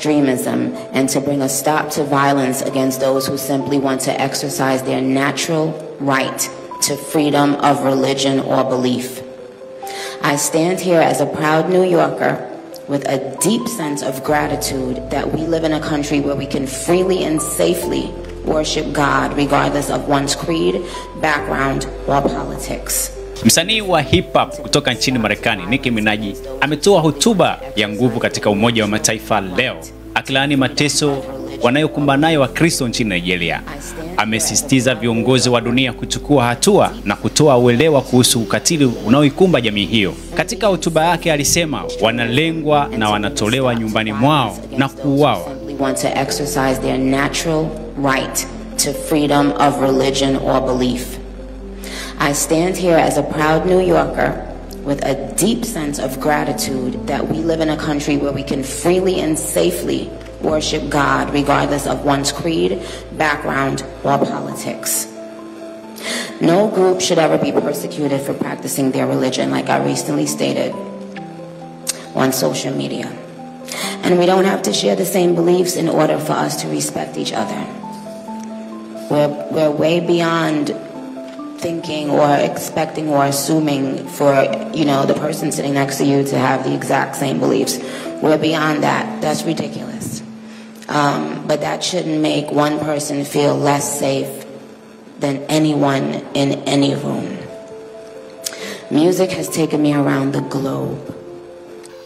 extremism and to bring a stop to violence against those who simply want to exercise their natural right to freedom of religion or belief. I stand here as a proud New Yorker with a deep sense of gratitude that we live in a country where we can freely and safely worship God regardless of one's creed, background, or politics. Msanii wa hip hop kutoka nchini Marekani, Nicki Minaj, ametoa hotuba ya nguvu katika Umoja wa Mataifa leo, akilaani mateso wanayokumbana nayo Wakristo nchini Nigeria. Amesisitiza viongozi wa dunia kuchukua hatua na kutoa uelewa kuhusu ukatili unaoikumba jamii hiyo. Katika hotuba yake alisema wanalengwa na wanatolewa nyumbani mwao na kuuawa. Want to exercise their natural right to freedom of religion or belief. I stand here as a proud New Yorker with a deep sense of gratitude that we live in a country where we can freely and safely worship God regardless of one's creed, background, or politics. No group should ever be persecuted for practicing their religion, like I recently stated on social media. And we don't have to share the same beliefs in order for us to respect each other. We're way beyond thinking or expecting or assuming for, the person sitting next to you to have the exact same beliefs. We're beyond that. That's ridiculous. But that shouldn't make one person feel less safe than anyone in any room. Music has taken me around the globe.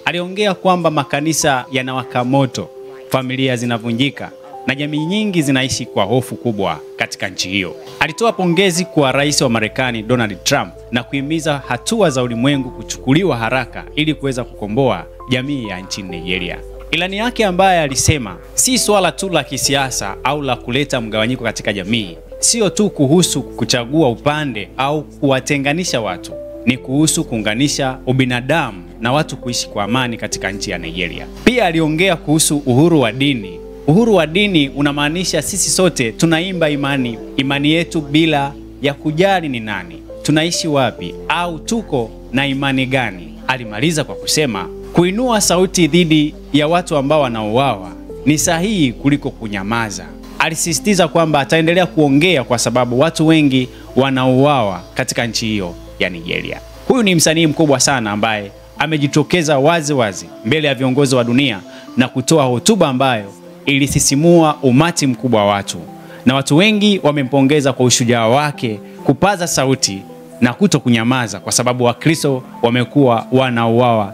Aliongea kwamba makanisa yanawaka moto, familia zinavunjika na jamii nyingi zinaishi kwa hofu kubwa katika nchi hiyo. Alitoa pongezi kwa rais wa Marekani Donald Trump na kuhimiza hatua za ulimwengu kuchukuliwa haraka ili kuweza kukomboa jamii ya nchini Nigeria. Ilani yake ambaye alisema si swala tu la kisiasa au la kuleta mgawanyiko katika jamii, sio tu kuhusu kuchagua upande au kuwatenganisha watu, ni kuhusu kuunganisha ubinadamu na watu kuishi kwa amani katika nchi ya Nigeria. Pia aliongea kuhusu uhuru wa dini. Uhuru wa dini unamaanisha sisi sote tunaimba imani yetu bila ya kujali ni nani, tunaishi wapi au tuko na imani gani. Alimaliza kwa kusema kuinua sauti dhidi ya watu ambao wanauawa ni sahihi kuliko kunyamaza. Alisisitiza kwamba ataendelea kuongea kwa sababu watu wengi wanauawa katika nchi hiyo ya Nigeria. Huyu ni msanii mkubwa sana ambaye amejitokeza wazi mbele ya viongozi wa dunia na kutoa hotuba ambayo ilisisimua umati mkubwa wa watu. Na watu wengi wamempongeza kwa ushujaa wake kupaza sauti na kutokunyamaza kwa sababu Wakristo wamekuwa wanauawa